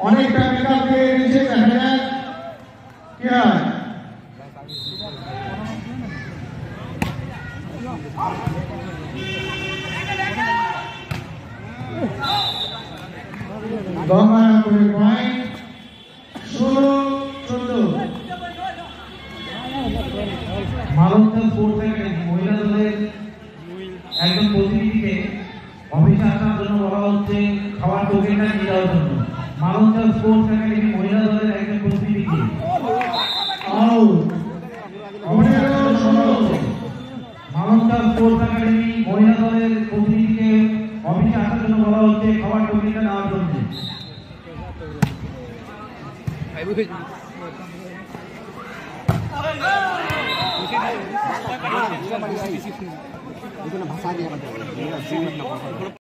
অনেকটা মেকআপ দিয়ে নিচে দেখা যায় কি হয় গঙ্গারামপুরের পয়েন্ট 16-14 মালঞ্চল স্পোর্টস একাডেমি মহিলা দলের একজন প্রতিনিধিকে অফিসে আসার জন্য বলা হচ্ছে খাবার টোকেনটা নিয়ে যাওয়ার জন্য। মালঞ্চল স্পোর্টস একাডেমি মহিলা দলের একজন প্রতিনিধিকে মালঞ্চল স্পোর্টস একাডেমি মহিলা দলের প্রতিনিধিকে অফিসে আসার জন্য বলা হচ্ছে খাবার টোকেনটা নেওয়ার জন্য। ভাষা দিয়ে